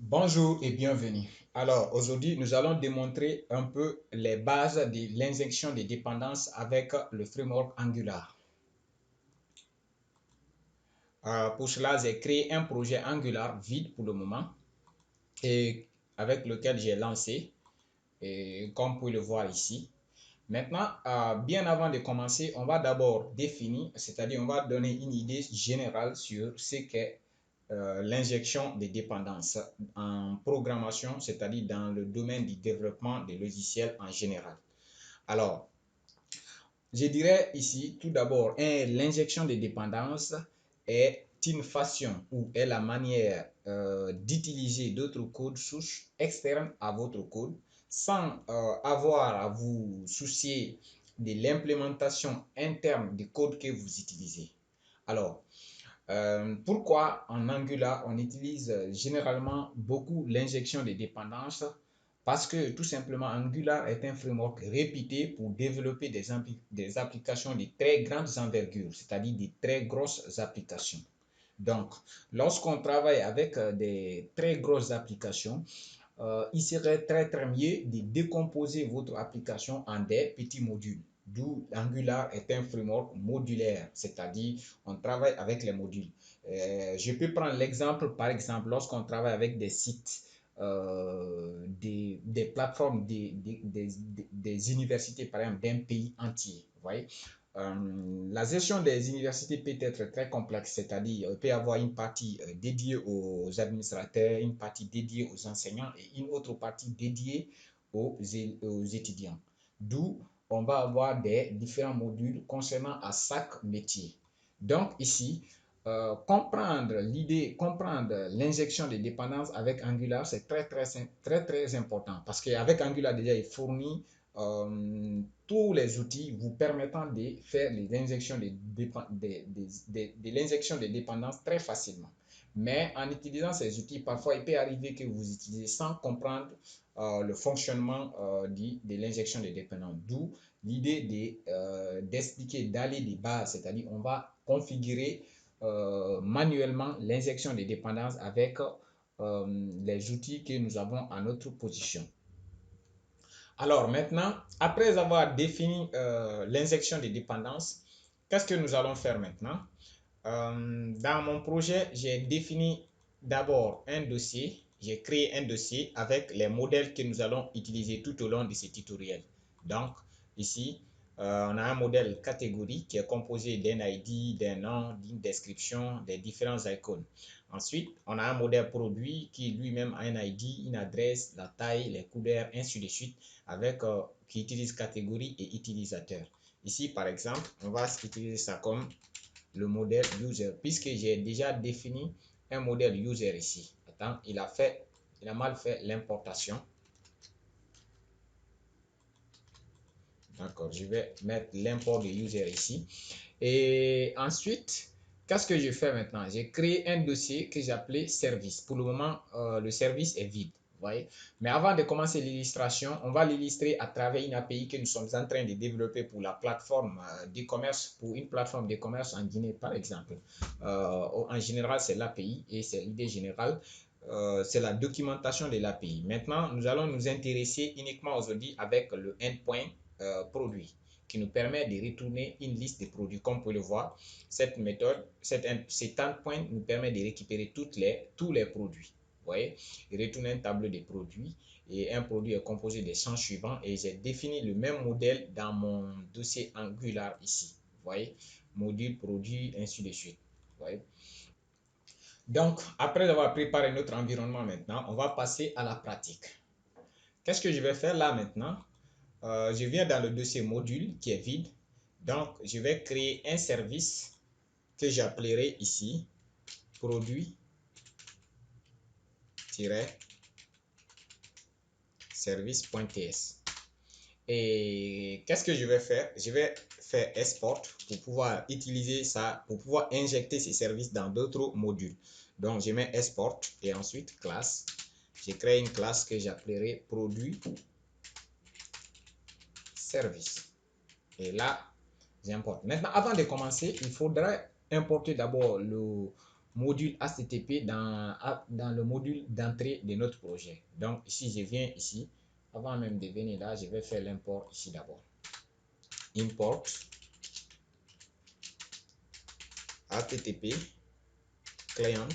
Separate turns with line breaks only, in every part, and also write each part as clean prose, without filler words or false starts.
Bonjour et bienvenue. Alors, aujourd'hui, nous allons démontrer un peu les bases de l'injection des dépendances avec le framework Angular. Pour cela, j'ai créé un projet Angular vide pour le moment et avec lequel j'ai lancé, et comme vous pouvez le voir ici. Maintenant, bien avant de commencer, on va d'abord définir, c'est-à-dire on va donner une idée générale sur ce qu'est l'injection des dépendances en programmation, c'est-à-dire dans le domaine du développement des logiciels en général. Alors, je dirais ici, tout d'abord, l'injection des dépendances est une façon ou est la manière d'utiliser d'autres codes sources externes à votre code sans avoir à vous soucier de l'implémentation interne du code que vous utilisez. Alors, pourquoi en Angular on utilise généralement beaucoup l'injection des dépendances? Parce que tout simplement Angular est un framework réputé pour développer des applications de très grandes envergures, c'est-à-dire des très grosses applications. Donc, lorsqu'on travaille avec des très grosses applications, il serait très mieux de décomposer votre application en des petits modules. D'où Angular est un framework modulaire, c'est-à-dire on travaille avec les modules. Je peux prendre l'exemple, par exemple, lorsqu'on travaille avec des sites, des plateformes, des universités, par exemple, d'un pays entier. Vous voyez? La gestion des universités peut être très complexe, c'est-à-dire il peut y avoir une partie dédiée aux administrateurs, une partie dédiée aux enseignants et une autre partie dédiée aux étudiants. D'où on va avoir des différents modules concernant à chaque métier. Donc ici, comprendre l'injection des dépendances avec Angular, c'est très important parce qu'avec Angular déjà, il fournit tous les outils vous permettant de faire les injections de l'injection des dépendances très facilement. Mais en utilisant ces outils, parfois il peut arriver que vous utilisez sans comprendre le fonctionnement de l'injection des dépendances. D'où l'idée d'expliquer, d'aller des bases, c'est-à-dire on va configurer manuellement l'injection des dépendances avec les outils que nous avons à notre position. Alors maintenant, après avoir défini l'injection des dépendances, qu'est-ce que nous allons faire maintenant? Dans mon projet, j'ai défini d'abord un dossier. J'ai créé un dossier avec les modèles que nous allons utiliser tout au long de ce tutoriel. Donc, ici, on a un modèle catégorie qui est composé d'un ID, d'un nom, d'une description, des différents icônes. Ensuite, on a un modèle produit qui lui-même a un ID, une adresse, la taille, les couleurs, ainsi de suite, avec qui utilise catégorie et utilisateur. Ici, par exemple, on va utiliser ça comme le modèle user, puisque j'ai déjà défini un modèle user ici. Attends, il a mal fait l'importation. D'accord, je vais mettre l'import de user ici. Et ensuite, qu'est-ce que je fais maintenant? J'ai créé un dossier que j'ai appelé service. Pour le moment, le service est vide. Voyez? Mais avant de commencer l'illustration, on va l'illustrer à travers une API que nous sommes en train de développer pour la plateforme d'e-commerce, pour une plateforme d'e-commerce en Guinée, par exemple. En général, c'est l'API et c'est l'idée générale. C'est la documentation de l'API. Maintenant, nous allons nous intéresser uniquement aujourd'hui avec le endpoint produit qui nous permet de retourner une liste de produits. Comme vous pouvez le voir, cette méthode, cet endpoint nous permet de récupérer tous les produits. Vous voyez, il retourne un tableau de produits et un produit est composé des champs suivants et j'ai défini le même modèle dans mon dossier Angular ici. Vous voyez, module, produit, ainsi de suite. Vous voyez. Donc, après avoir préparé notre environnement maintenant, on va passer à la pratique. Qu'est-ce que je vais faire là maintenant? Je viens dans le dossier module qui est vide. Donc, je vais créer un service que j'appellerai ici produit-service.ts. Et qu'est-ce que je vais faire? Je vais faire export pour pouvoir utiliser ça, pour pouvoir injecter ces services dans d'autres modules. Donc, je mets export et ensuite classe. Je crée une classe que j'appellerai produit service. Et là, j'importe. Maintenant, avant de commencer, il faudrait importer d'abord module HTTP dans le module d'entrée de notre projet. Donc ici, je viens ici. Avant même de venir là, je vais faire l'import ici d'abord. Import HTTP client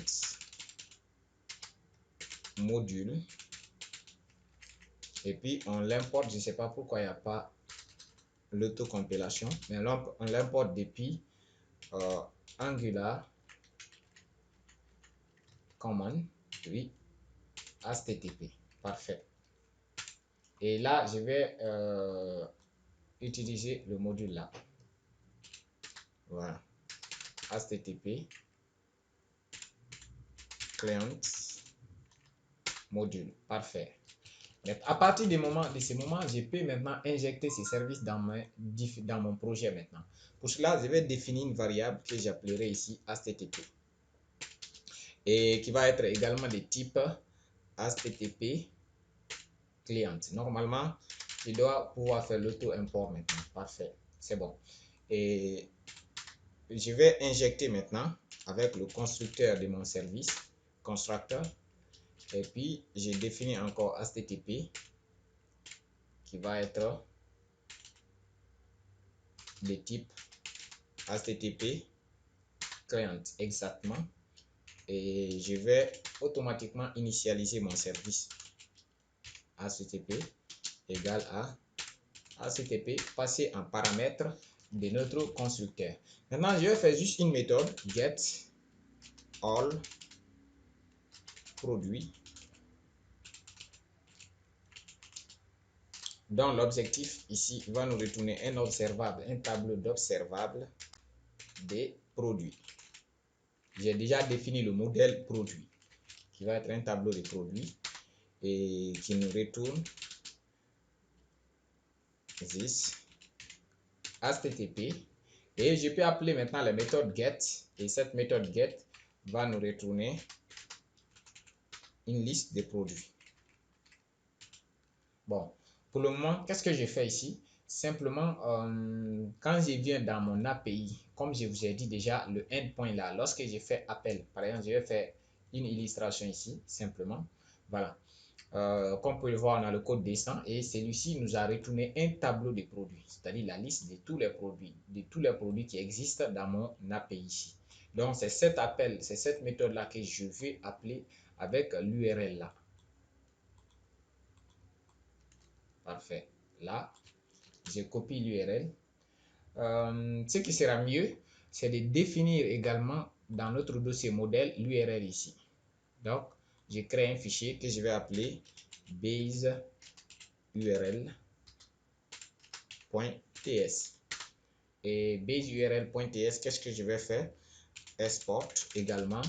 module. Et puis on l'importe. Je ne sais pas pourquoi il n'y a pas l'autocompilation, mais on l'importe depuis Angular command, oui, HTTP. Parfait. Et là, je vais utiliser le module là. Voilà. HTTP client module. Parfait. Mais à partir de ce moment, je peux maintenant injecter ces services dans mon projet maintenant. Pour cela, je vais définir une variable que j'appellerai ici HTTP. Et qui va être également de type HTTP client. Normalement, je dois pouvoir faire l'auto-import maintenant. Parfait. C'est bon. Et je vais injecter maintenant avec le constructeur de mon service, constructeur. Et puis, j'ai défini encore HTTP qui va être de type HTTP client exactement. Et je vais automatiquement initialiser mon service HTTP égale à HTTP passé en paramètre de notre constructeur. Maintenant, je vais faire juste une méthode get all produits dont l'objectif ici va nous retourner un observable, un tableau d'observable des produits. J'ai déjà défini le modèle produit qui va être un tableau de produits et qui nous retourne this HTTP. Et je peux appeler maintenant la méthode get et cette méthode get va nous retourner une liste de produits. Bon, pour le moment, qu'est-ce que je fais ici? Simplement, quand je viens dans mon API, comme je vous ai dit déjà, le endpoint là, lorsque je fais appel, par exemple, je vais faire une illustration ici, simplement. Voilà. Comme vous pouvez le voir, on a le code descend et celui-ci nous a retourné un tableau de produits, c'est-à-dire la liste de tous les produits qui existent dans mon API ici. Donc, c'est cet appel, c'est cette méthode-là que je vais appeler avec l'URL là. Parfait. Là, je copie l'URL. Ce qui sera mieux, c'est de définir également dans notre dossier modèle l'URL ici. Donc, je crée un fichier que je vais appeler base url.ts. Et base url.ts, qu'est-ce que je vais faire? Export également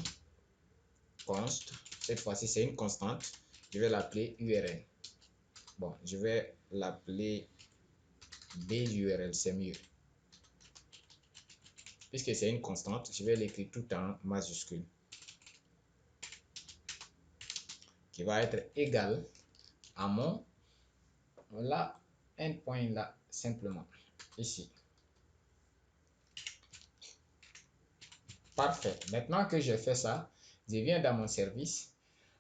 const. Cette fois-ci, c'est une constante. Je vais l'appeler URL. Bon, je vais l'appeler base URL, c'est mieux. Puisque c'est une constante, je vais l'écrire tout en majuscule. Qui va être égal à mon là, endpoint là, simplement. Ici. Parfait. Maintenant que j'ai fait ça, je viens dans mon service.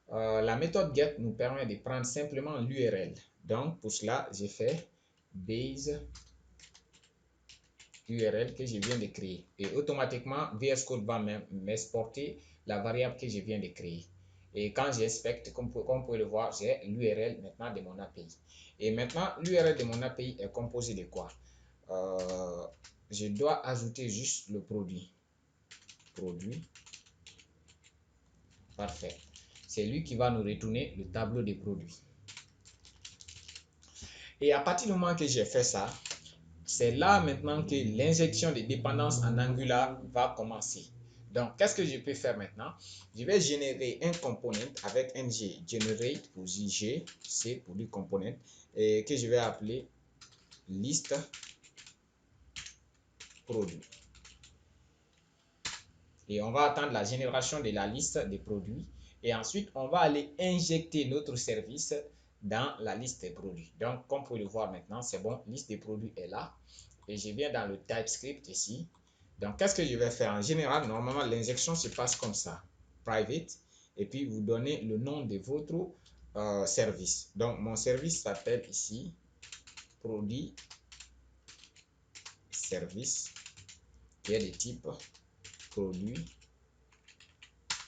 La méthode get nous permet de prendre simplement l'URL. Donc, pour cela, j'ai fait base URL que je viens de créer. Et automatiquement, VS Code va m'exporter la variable que je viens de créer. Et quand j'inspecte, comme vous pouvez le voir, j'ai l'URL maintenant de mon API. Et maintenant, l'URL de mon API est composé de quoi? Je dois ajouter juste le produit. Produit. Parfait. C'est lui qui va nous retourner le tableau des produits. Et à partir du moment que j'ai fait ça, c'est là maintenant que l'injection des dépendances en Angular va commencer. Donc, qu'est-ce que je peux faire maintenant? Je vais générer un component avec ng generate pour g, c pour du component, et que je vais appeler liste produit. Et on va attendre la génération de la liste des produits. Et ensuite, on va aller injecter notre service dans la liste des produits. Donc, comme vous pouvez le voir maintenant, c'est bon, liste des produits est là. Et je viens dans le TypeScript ici. Donc, qu'est-ce que je vais faire? En général, normalement, l'injection se passe comme ça. private et puis vous donnez le nom de votre service. Donc mon service s'appelle ici produit service qui est de type produit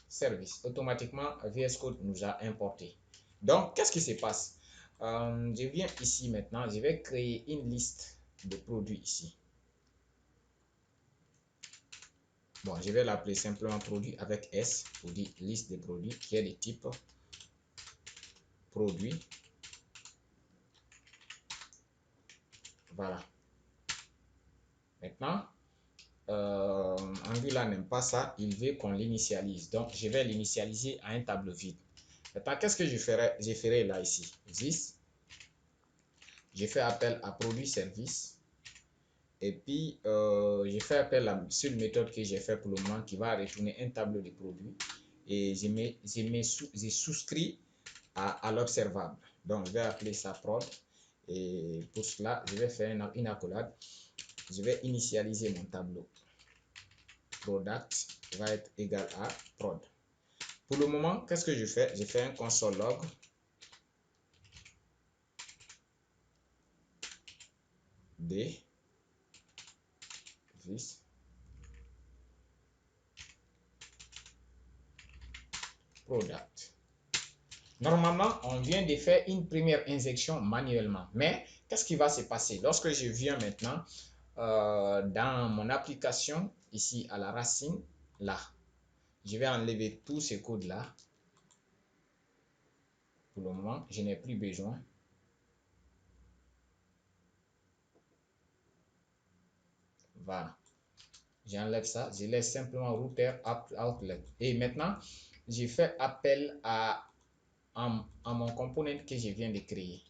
service. Automatiquement VS Code nous a importé. Donc qu'est-ce qui se passe? Je viens ici maintenant, je vais créer une liste de produits ici. Bon, je vais l'appeler simplement produit avec S pour dire liste de produits qui est de type produit. Voilà. Maintenant, Angular n'aime pas ça, il veut qu'on l'initialise. Donc, je vais l'initialiser à un tableau vide. Maintenant, qu'est-ce que je ferai là ici? This. Je fais appel à produit service. Et puis, je fais appel à la seule méthode que j'ai fait pour le moment qui va retourner un tableau de produits. Et je souscris à l'observable. Donc, je vais appeler ça prod. Et pour cela, je vais faire une accolade. Je vais initialiser mon tableau. Product va être égal à prod. Pour le moment, qu'est-ce que je fais? Je fais un console log. D. This. Product. Normalement, on vient de faire une première injection manuellement. Mais, qu'est-ce qui va se passer? Lorsque je viens maintenant dans mon application, ici à la racine, là, je vais enlever tout ce code-là. Pour le moment, je n'ai plus besoin. Voilà. J'enlève ça. Je laisse simplement router outlet. Et maintenant, je fais appel à mon component que je viens de créer.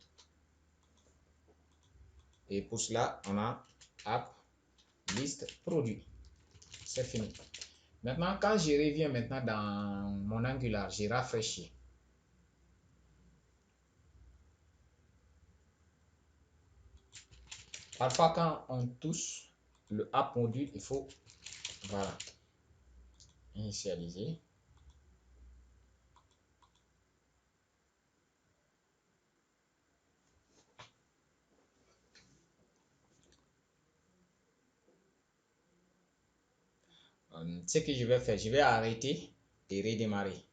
Et pour cela, on a app list produit. C'est fini. Maintenant, quand je reviens maintenant dans mon Angular, j'ai rafraîchi. Parfois, quand on touche le app module, il faut, voilà, initialiser. Ce que je vais faire, je vais arrêter et redémarrer.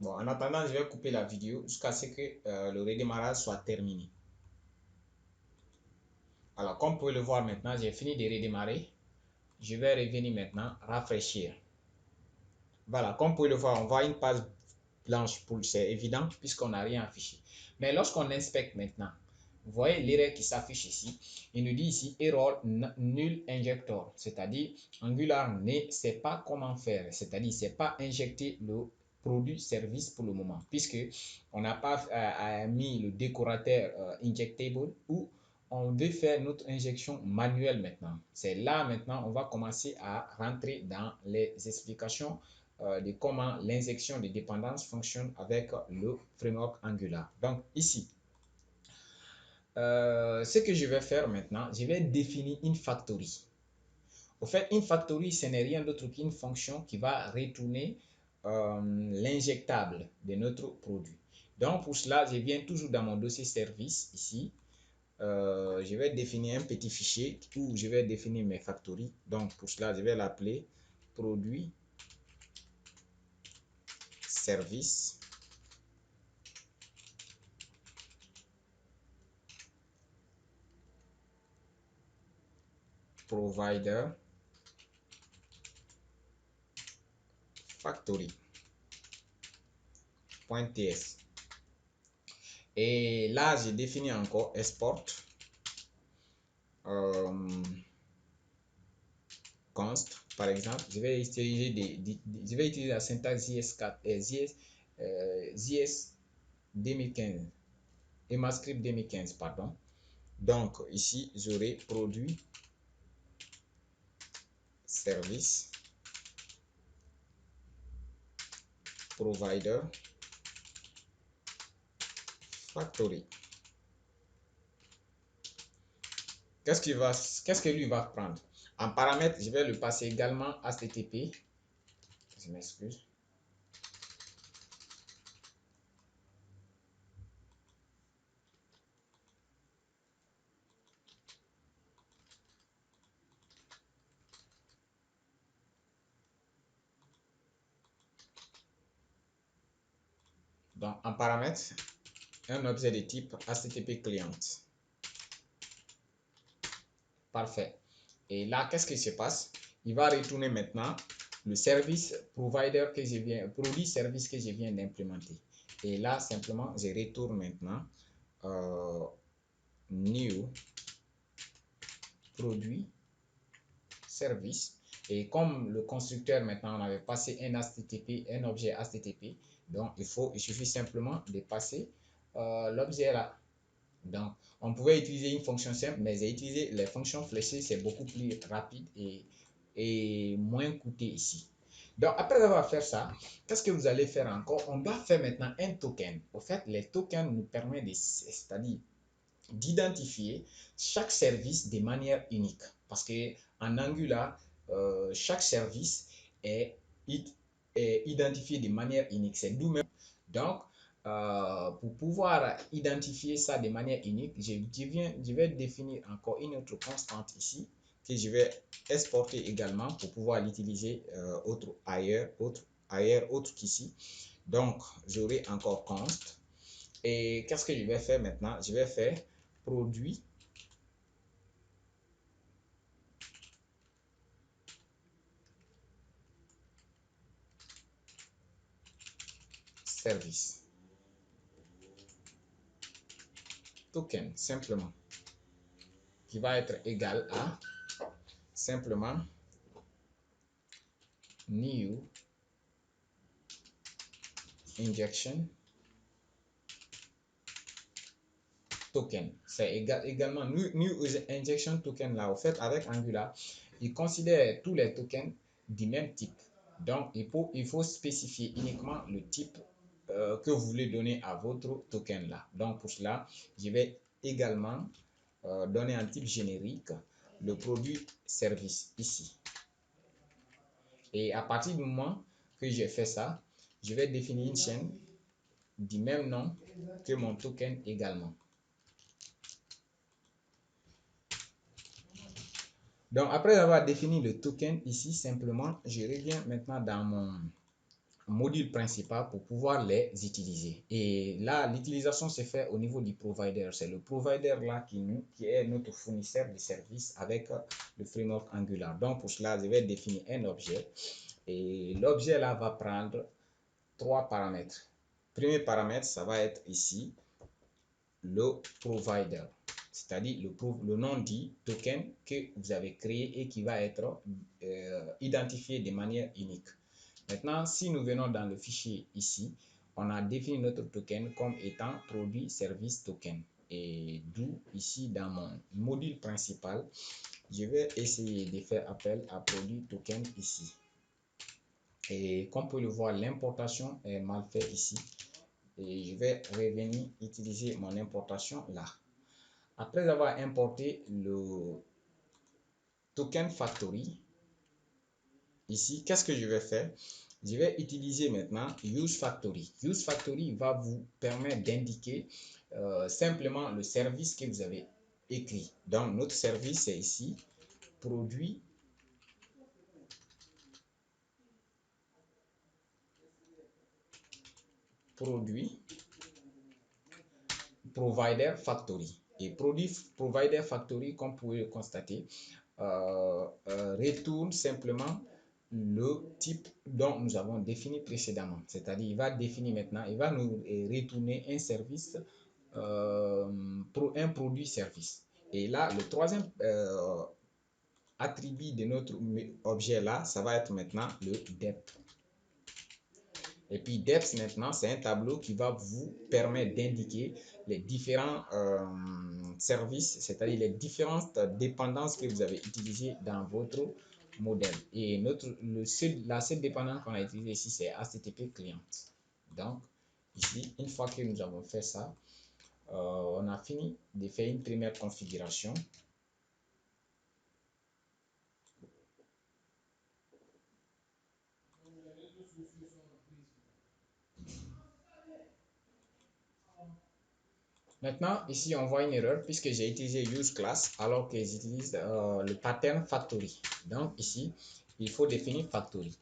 Bon, en attendant, je vais couper la vidéo jusqu'à ce que le redémarrage soit terminé. Alors, comme vous pouvez le voir maintenant, j'ai fini de redémarrer. Je vais revenir maintenant, rafraîchir. Voilà, comme vous pouvez le voir, on voit une page blanche, c'est évident puisqu'on n'a rien affiché. Mais lorsqu'on inspecte maintenant, vous voyez l'erreur qui s'affiche ici. Il nous dit ici error null injector, c'est-à-dire Angular ne sait pas comment faire, c'est-à-dire ne sait pas injecter le produit service pour le moment, puisque on n'a pas mis le décorateur injectable ou on veut faire notre injection manuelle maintenant. C'est là maintenant on va commencer à rentrer dans les explications de comment l'injection de dépendance fonctionne avec le framework Angular. Donc ici, ce que je vais faire maintenant, je vais définir une factory. Au fait, une factory, ce n'est rien d'autre qu'une fonction qui va retourner l'injectable de notre produit. Donc pour cela, je viens toujours dans mon dossier service ici. Je vais définir un petit fichier où je vais définir mes factories. Donc pour cela, je vais l'appeler produit service provider factory.ts. Et là, j'ai défini encore export const. Par exemple, je vais utiliser la syntaxe JS 2015, EMAScript 2015, pardon. Donc ici, j'aurai produit service provider factory. Qu'est-ce que lui va prendre? En paramètre, je vais le passer également HTTP. Je m'excuse. Donc, en paramètre, un objet de type HTTP client. Parfait. Et là, qu'est-ce qui se passe? Il va retourner maintenant le service provider que je viens, produit service que je viens d'implémenter. Et là, simplement, je retourne maintenant new produit service. Et comme le constructeur maintenant, on avait passé un HTTP, un objet HTTP, donc il suffit simplement de passer l'objet là. Donc, on pouvait utiliser une fonction simple, mais j'ai utilisé les fonctions fléchées, c'est beaucoup plus rapide et moins coûteux ici. Donc, après avoir fait ça, qu'est-ce que vous allez faire encore? On doit faire maintenant un token. Au fait, les tokens nous permettent c'est-à-dire d'identifier chaque service de manière unique. Parce que en Angular, chaque service est, est identifié de manière unique. C'est nous-mêmes. Donc, pour pouvoir identifier ça de manière unique, je vais définir encore une autre constante ici que je vais exporter également pour pouvoir l'utiliser autre qu'ici. Donc, j'aurai encore const. Et qu'est-ce que je vais faire maintenant? Je vais faire produit service token simplement qui va être égal à simplement new injection token. C'est également new injection token là. Au fait, avec Angular, il considère tous les tokens du même type. Donc, il faut spécifier uniquement le type que vous voulez donner à votre token là. Donc, pour cela, je vais également donner un type générique le produit service ici. Et à partir du moment que j'ai fait ça, je vais définir une chaîne du même nom que mon token également. Donc, après avoir défini le token ici, simplement, je reviens maintenant dans mon module principal pour pouvoir les utiliser. Et là, l'utilisation se fait au niveau du provider. C'est le provider là qui est notre fournisseur de services avec le framework Angular. Donc, pour cela, je vais définir un objet. Et l'objet là va prendre trois paramètres. Premier paramètre, ça va être ici le provider, c'est-à-dire le nom du token que vous avez créé et qui va être identifié de manière unique. Maintenant, si nous venons dans le fichier ici, on a défini notre token comme étant produit service token. Et d'où ici dans mon module principal, je vais essayer de faire appel à produit token ici. Et comme vous pouvez le voir, l'importation est mal faite ici. Et je vais revenir utiliser mon importation là. Après avoir importé le token factory, ici, qu'est-ce que je vais faire? Je vais utiliser maintenant use factory. Use factory va vous permettre d'indiquer simplement le service que vous avez écrit. Donc, notre service est ici, produit provider factory. Et produit provider factory, comme vous pouvez le constater, retourne simplement le type dont nous avons défini précédemment. C'est-à-dire, il va définir maintenant, il va nous retourner un service, un produit service. Et là, le troisième attribut de notre objet là, ça va être maintenant le depth. Et puis depth maintenant, c'est un tableau qui va vous permettre d'indiquer les différents services, c'est-à-dire les différentes dépendances que vous avez utilisées dans votre modèle. Et la seule dépendance qu'on a utilisée ici, c'est HTTP client. Donc, ici, une fois que nous avons fait ça, on a fini de faire une première configuration. Maintenant, ici, on voit une erreur puisque j'ai utilisé use class alors que j'utilise le pattern factory. Donc ici, il faut définir factory.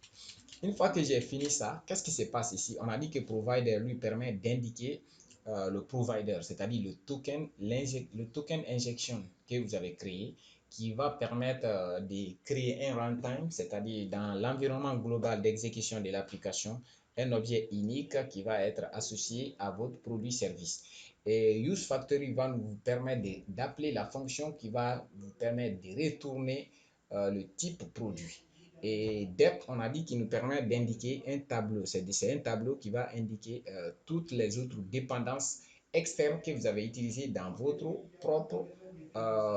Une fois que j'ai fini ça, qu'est-ce qui se passe ici? On a dit que provider lui permet d'indiquer le provider, c'est-à-dire le token injection que vous avez créé qui va permettre de créer un runtime, c'est-à-dire dans l'environnement global d'exécution de l'application, un objet unique qui va être associé à votre produit service. Et useFactory va nous permettre d'appeler la fonction qui va vous permettre de retourner le type produit. Et dep, on a dit qu'il nous permet d'indiquer un tableau. C'est un tableau qui va indiquer toutes les autres dépendances externes que vous avez utilisées dans votre propre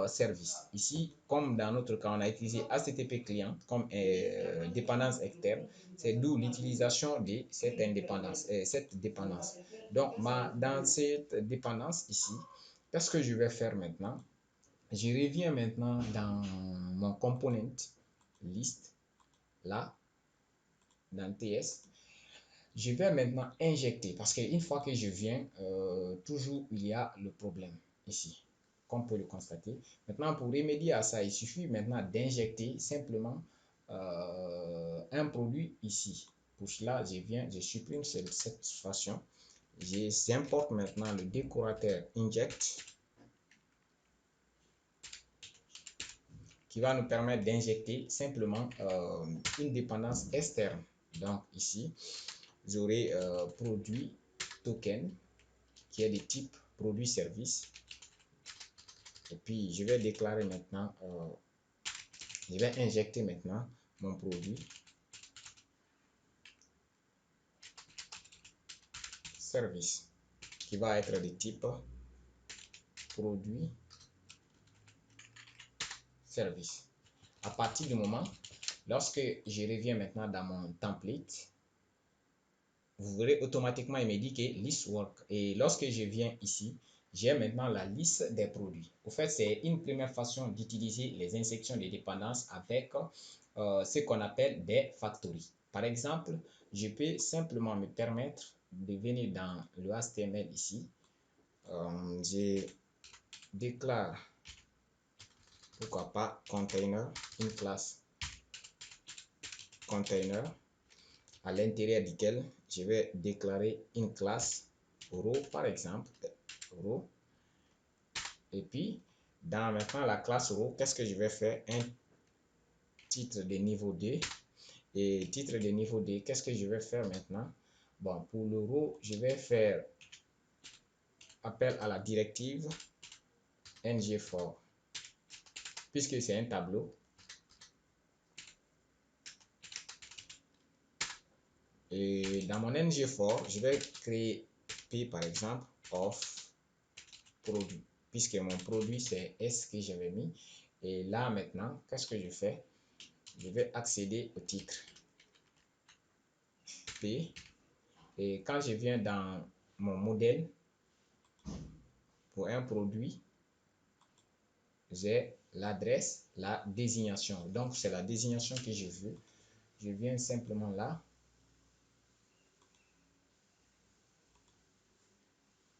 service. Ici, comme dans notre cas, on a utilisé HTTP client comme dépendance externe. C'est d'où l'utilisation de cette indépendance, cette dépendance. Donc, dans cette dépendance ici, qu'est-ce que je vais faire maintenant? Je reviens maintenant dans mon component list, là, dans TS. Je vais maintenant injecter, parce qu'une fois que je viens, toujours il y a le problème ici, comme on peut le constater. Maintenant, pour remédier à ça, il suffit maintenant d'injecter simplement un produit ici. Pour cela, je supprime cette façon. J'importe maintenant le décorateur inject qui va nous permettre d'injecter simplement une dépendance externe. Donc ici, j'aurai produit token qui est de type produit service. Et puis je vais déclarer maintenant, je vais injecter maintenant mon produit service qui va être de type produit service. À partir du moment, lorsque je reviens maintenant dans mon template, vous verrez automatiquement, il me dit que list work. Et lorsque je viens ici, j'ai maintenant la liste des produits. Au fait, c'est une première façon d'utiliser les injections de dépendance avec ce qu'on appelle des factories. Par exemple, je peux simplement me permettre de venir dans le HTML ici. Je déclare, pourquoi pas, container, une classe container à l'intérieur duquel je vais déclarer une classe row par exemple, row. Et puis dans maintenant la classe row, qu'est-ce que je vais faire? Un titre de niveau 2. Et titre de niveau 2, qu'est-ce que je vais faire maintenant? Bon, pour le row, je vais faire appel à la directive ng_for puisque c'est un tableau. Et dans mon ng_for, je vais créer p par exemple of produit, puisque mon produit c'est S que j'avais mis. Et là maintenant, qu'est-ce que je fais? Je vais accéder au titre P. Et quand je viens dans mon modèle pour un produit, j'ai l'adresse, la désignation. Donc c'est la désignation que je veux. Je viens simplement là.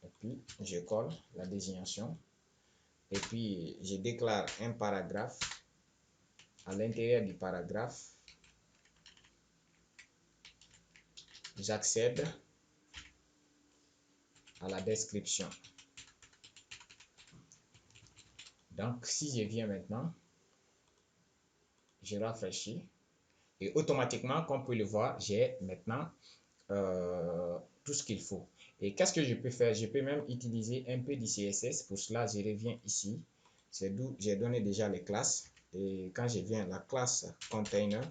Et puis je colle la désignation. Et puis je déclare un paragraphe. À l'intérieur du paragraphe, j'accède à la description. Donc, si je viens maintenant, je rafraîchis et automatiquement, comme vous pouvez le voir, j'ai maintenant tout ce qu'il faut. Et qu'est-ce que je peux faire? Je peux même utiliser un peu du CSS. Pour cela, je reviens ici. C'est d'où j'ai donné déjà les classes. Et quand je viens la classe container,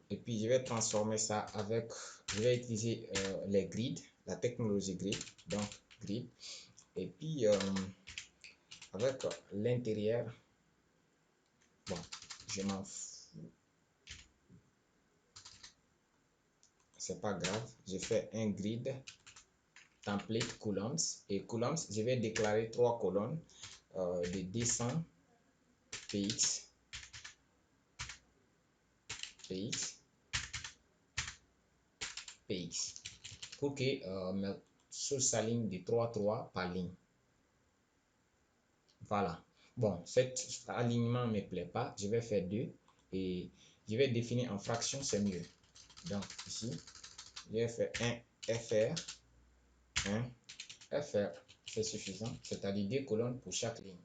et puis je vais transformer ça avec, je vais utiliser les grids, la technologie grid, donc grid. Et puis avec l'intérieur, bon, je m'en fous. c'est pas grave. Je fais un grid template columns et columns, je vais déclarer 3 colonnes de 200 px pour que mes choses s'alignent de 3 par ligne. Voilà. Bon, cet alignement ne me plaît pas. Je vais faire 2 et je vais définir en fraction, c'est mieux. Donc ici, je vais faire 1 FR, c'est suffisant, c'est-à-dire 2 colonnes pour chaque ligne.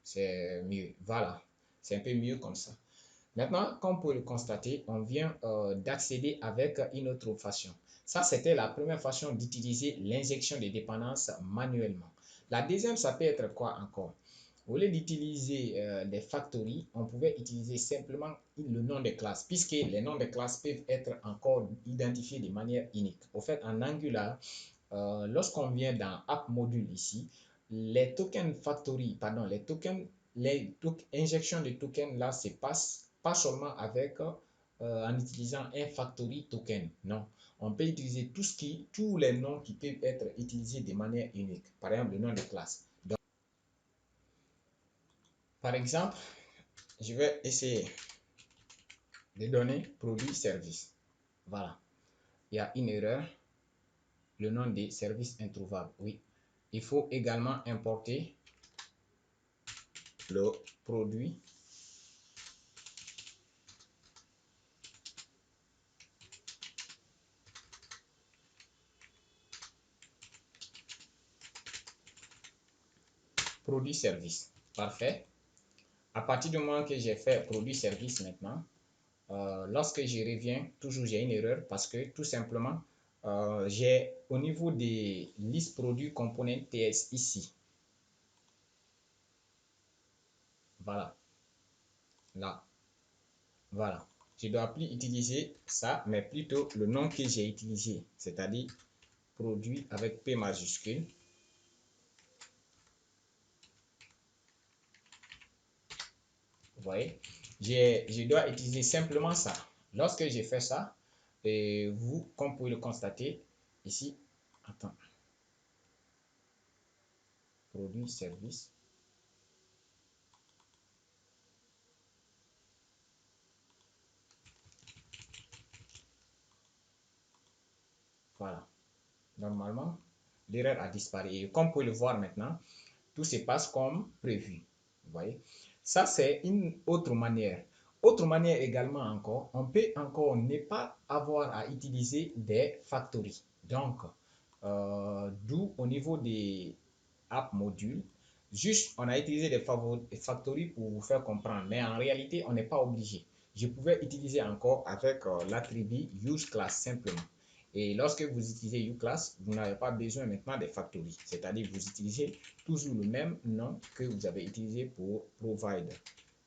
C'est mieux. Voilà, c'est un peu mieux comme ça. Maintenant, comme vous pouvez le constater, on vient d'accéder avec une autre façon. Ça, c'était la première façon d'utiliser l'injection des dépendances manuellement. La deuxième, ça peut être quoi encore? Au lieu d'utiliser des factories, on pouvait utiliser simplement le nom des classes, puisque les noms des classes peuvent être encore identifiés de manière unique. Au fait, en Angular, lorsqu'on vient dans App Module ici, les tokens factory, pardon, les injections de tokens là se passent pas seulement avec en utilisant un factory token. Non, on peut utiliser tous les noms qui peuvent être utilisés de manière unique. Par exemple, le nom de classe. Donc, par exemple, je vais essayer de donner produit service. Voilà. Il y a une erreur. Le nom des services introuvable. Oui. Il faut également importer le produit service. Parfait. À partir du moment que j'ai fait produit service maintenant, lorsque je reviens, toujours j'ai une erreur parce que tout simplement, j'ai au niveau des listes produits components TS ici. Voilà. Là. Voilà. Je ne dois plus utiliser ça, mais plutôt le nom que j'ai utilisé, c'est-à-dire produit avec P majuscule. Vous voyez, je dois utiliser simplement ça. Lorsque j'ai fait ça, et vous, comme vous pouvez le constater, ici, attends, produit, service. Voilà. Normalement, l'erreur a disparu. Et comme vous pouvez le voir maintenant, tout se passe comme prévu. Vous voyez, ça c'est une autre manière. Autre manière également encore, on peut encore ne pas avoir à utiliser des factories. Donc, d'où au niveau des app modules, juste on a utilisé des factories pour vous faire comprendre, mais en réalité, on n'est pas obligé. Je pouvais utiliser encore avec l'attribut useClass simplement. Et lorsque vous utilisez uClass, vous n'avez pas besoin maintenant des factories. C'est-à-dire vous utilisez toujours le même nom que vous avez utilisé pour provider.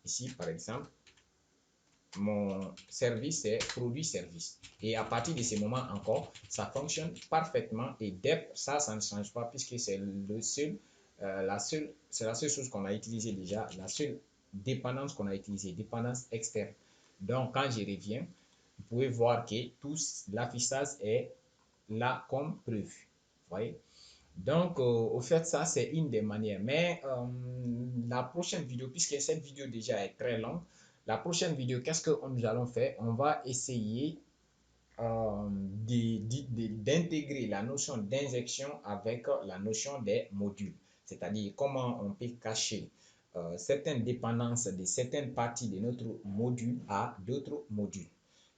Ici, par exemple, mon service est produit service. Et à partir de ce moment encore, ça fonctionne parfaitement. Et dep, ça ne change pas puisque c'est la seule chose qu'on a utilisée déjà, la seule dépendance qu'on a utilisée, dépendance externe. Donc, quand je reviens, vous pouvez voir que tout l'affichage est là comme prévu. Vous voyez? Donc, au fait, ça, c'est une des manières. Mais la prochaine vidéo, puisque cette vidéo déjà est très longue, la prochaine vidéo, qu'est-ce que nous allons faire? On va essayer d'intégrer la notion d'injection avec la notion des modules. C'est-à-dire comment on peut cacher certaines dépendances de certaines parties de notre module à d'autres modules.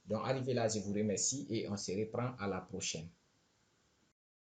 Donc, arrivé là, je vous remercie et on se reprend à la prochaine.